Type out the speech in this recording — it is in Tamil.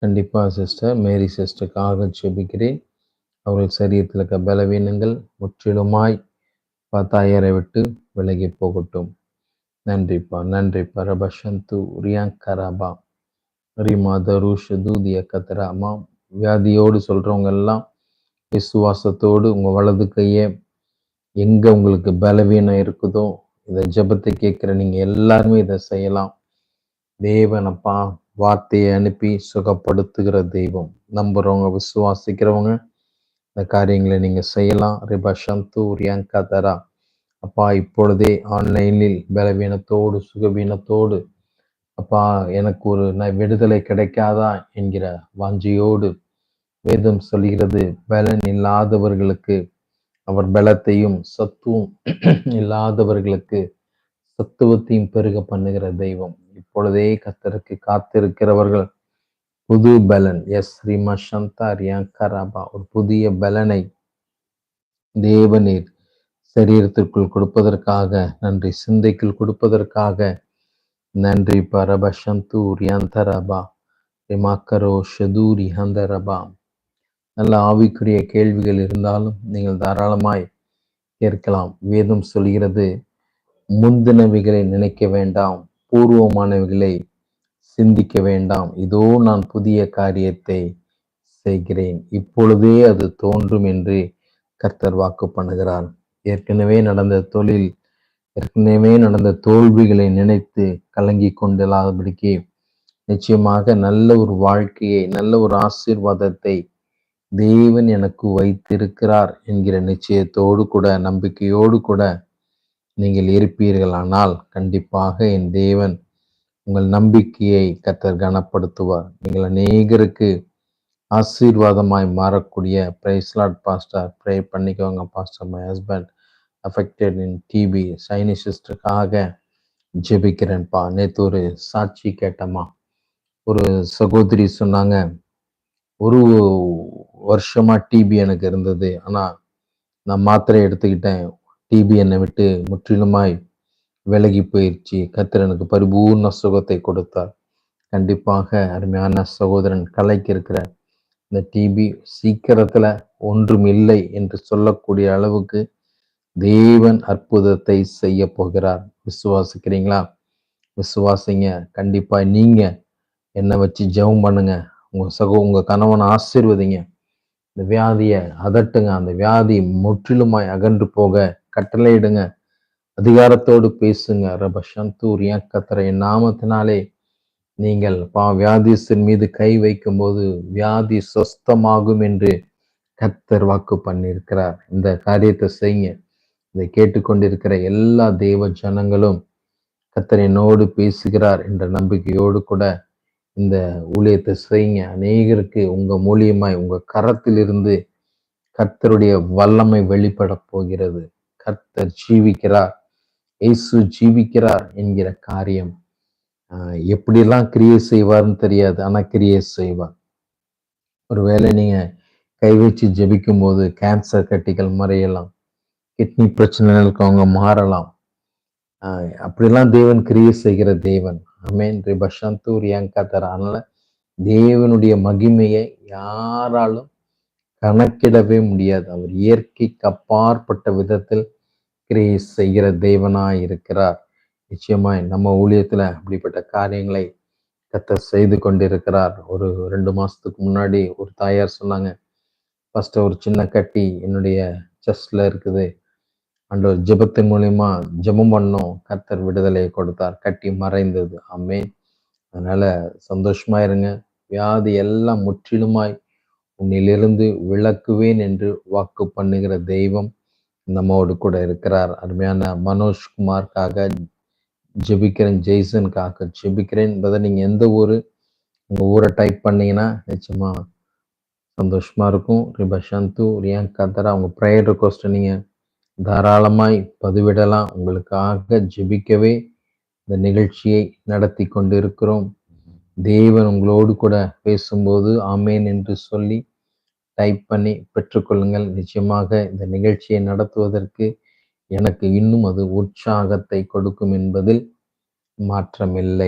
கண்டிப்பா சிஸ்டர். மேரி சிஸ்டருக்காக ஜெபிக்கிறேன். அவர்கள் சரீரத்தில் இருக்க பலவீனங்கள் முற்றிலுமாய் தாயாரை விட்டு விலகி போகட்டும். நன்றிப்பா, நன்றிப்பா. ரபஷந்து ரியாங்கரபா ரிமாதருஷ தூதிய கத்தராமா. வியாதியோடு சொல்றவங்க எல்லாம் விசுவாசத்தோடு உங்க வலது கையை எங்க உங்களுக்கு பலவீனம் இருக்குதோ, இதை ஜெபத்தை கேட்கிற நீங்க எல்லாருமே இதை செய்யலாம். தேவனப்பா வார்த்தையை அனுப்பி சுகப்படுத்துகிற தெய்வம். நம்புறவங்க, விசுவாசிக்கிறவங்க இந்த காரியங்களை நீங்க செய்யலாம். ரிபா சந்து ரியாங்கதரா. அப்பா இப்பொழுதே ஆன்லைனில் பலவீனத்தோடு சுகவீனத்தோடு அப்பா எனக்கு ஒரு விடுதலை கிடைக்காதா என்கிற வாஞ்சியோடு வேதம் சொல்கிறது, பலன் இல்லாதவர்களுக்கு அவர் பலத்தையும் சத்துவம் இல்லாதவர்களுக்கு சத்துவத்தையும் பெருக பண்ணுகிற தெய்வம். இப்பொழுதே கர்த்தருக்கு காத்திருக்கிறவர்கள் புது பலன் ரீமா சந்தா ரியாங்கராபா ஒரு புதிய பலனை தேவநீர் சரீரத்திற்குள் கொடுப்பதற்காக நன்றி. சிந்தைக்குள் கொடுப்பதற்காக நன்றி. பரபசந்து ரியாந்தரபா ரிமாக்கரோ ஷதூரி ஹந்தரபா. நல்ல ஆவிக்குரிய கேள்விகள் இருந்தாலும் நீங்கள் தாராளமாய் கேட்கலாம். வேதம் சொல்கிறது, முந்தினவைகளை நினைக்க வேண்டாம், பூர்வமானவைகளை சிந்திக்க வேண்டாம். இதோ நான் புதிய காரியத்தை செய்கிறேன், இப்பொழுதே அது தோன்றும் என்று கர்த்தர் வாக்கு பண்ணுகிறார். ஏற்கனவே நடந்த தொழில், ஏற்கனவே நடந்த தோல்விகளை நினைத்து கலங்கி கொண்டில்லாதபடிக்கு நிச்சயமாக நல்ல ஒரு வாழ்க்கையை, நல்ல ஒரு ஆசீர்வாதத்தை தேவன் எனக்கு வைத்திருக்கிறார் என்கிற நிச்சயத்தோடு கூட, நம்பிக்கையோடு கூட நீங்கள் இருப்பீர்களானால் கண்டிப்பாக என் தேவன் உங்கள் நம்பிக்கையை கர்த்தர் கனப்படுத்துவார். நீங்கள் அநேகருக்கு ஆசீர்வாதமாய் மாறக்கூடிய பிரைஸ் லார்ட் பாஸ்டர் ப்ரே பண்ணிக்கோங்க pastor. My husband affected in TB. Saini சிஸ்டருக்காக ஜெபிக்கிறேன்ப்பா. நேற்று ஒரு சாட்சி கேட்டம்மா. ஒரு சகோதரி சொன்னாங்க, ஒரு வருஷமா டிபி எனக்கு இருந்தது, ஆனா நான் மாத்திரை எடுத்துக்கிட்டேன், டிபி என்னை விட்டு முற்றிலுமாய் விலகி போயிடுச்சு, கர்த்தர் எனக்கு பரிபூர்ண சுகத்தை கொடுத்தார். கண்டிப்பாக அருமையான சகோதரன் கலைக்கு இருக்கிற இந்த டிபி சீக்கிரத்துல ஒன்றும் இல்லை என்று சொல்லக்கூடிய அளவுக்கு தேவன் அற்புதத்தை செய்ய போகிறார். விசுவாசிக்கிறீங்களா? விசுவாசிங்க. கண்டிப்பா நீங்க என்னை வச்சு ஜெபம் பண்ணுங்க. உங்க கணவனை ஆசீர்வதிங்க. இந்த வியாதியை அதட்டுங்க. அந்த வியாதி முற்றிலுமாய் அகன்று போக கட்டளையிடுங்க. அதிகாரத்தோடு பேசுங்க. ரபஷந்தூரியா கத்தரை நாமத்தினாலே நீங்கள் வியாதியின் மீது கை வைக்கும் போது வியாதி சொஸ்தமாகும் என்று கர்த்தர் வாக்கு பண்ணியிருக்கிறார். இந்த காரியத்தை செய்யுங்க. இதை கேட்டுக்கொண்டிருக்கிற எல்லா தேவ ஜனங்களும் கர்த்தர் என்னோடு பேசுகிறார் என்ற நம்பிக்கையோடு கூட இந்த ஊழியத்தை செய்யுங்க. அநேகருக்கு உங்க மூலியமாய் உங்க கரத்திலிருந்து கர்த்தருடைய வல்லமை வெளிப்பட போகிறது. கர்த்தர் ஜீவிக்கிறார், இயேசு ஜீவிக்கிறார் என்கிற காரியம் எப்படியெல்லாம் கிரியை செய்வார்னு தெரியாது, ஆனா கிரியை செய்வார். ஒருவேளை நீங்க கை வச்சு ஜெபிக்கும் போது கேன்சர் கட்டிகள் மறையலாம், கிட்னி பிரச்சனை இருக்கவங்க மாறலாம். அப்படிலாம் தேவன் கிரியை செய்கிற தேவன். ஆமென். அதனால தேவனுடைய மகிமையை யாராலும் கணக்கிடவே முடியாது. அவர் இயற்கைக்கு அப்பாற்பட்ட விதத்தில் கிரியை செய்கிற தேவனாய் இருக்கிறார். நிச்சயமாய் நம்ம ஊழியத்துல அப்படிப்பட்ட காரியங்களை கர்த்தர் செய்து கொண்டிருக்கிறார். ஒரு 2 மாசத்துக்கு முன்னாடி ஒரு தாயார் சொன்னாங்க, ஃபர்ஸ்ட் ஒரு சின்ன கட்டி என்னுடைய செஸ்ட்ல இருக்குது, ஆண்டவர் ஜெபத்தின் மூலியமா ஜெபம் பண்ணோம், கர்த்தர் விடுதலையை கொடுத்தார், கட்டி மறைந்தது. ஆமென். அதனால சந்தோஷமா இருங்க. வியாதி எல்லாம் முற்றிலுமாய் உன்னிலிருந்து விலக்குவேன் என்று வாக்கு பண்ணுகிற தெய்வம் நம்மோடு கூட இருக்கிறார். அருமையான மனோஜ்குமார்க்காக ஜெபிக்கிறேன், ஜெய்சனுக்காக ஜெபிக்கிறேன். நீங்க எந்த ஊரு, உங்க ஊரை டைப் பண்ணீங்கன்னா நிச்சயமா சந்தோஷமா இருக்கும். ரிபஷந்து ரியாங்கதரா உங்க ப்ரேயர் ரிக்வெஸ்ட் நீங்க தாராளமாய் பதிவிடலாம். உங்களுக்காக ஜெபிக்கவே இந்த நிகழ்ச்சியை நடத்தி கொண்டிருக்கிறோம். தேவன் உங்களோடு கூட பேசும்போது ஆமேன் என்று சொல்லி டைப் பண்ணி பெற்றுக்கொள்ளுங்கள். நிச்சயமாக இந்த நிகழ்ச்சியை நடத்துவதற்கு எனக்கு இன்னும் அது உற்சாகத்தை கொடுக்கும் என்பதில் மாற்றமில்லை.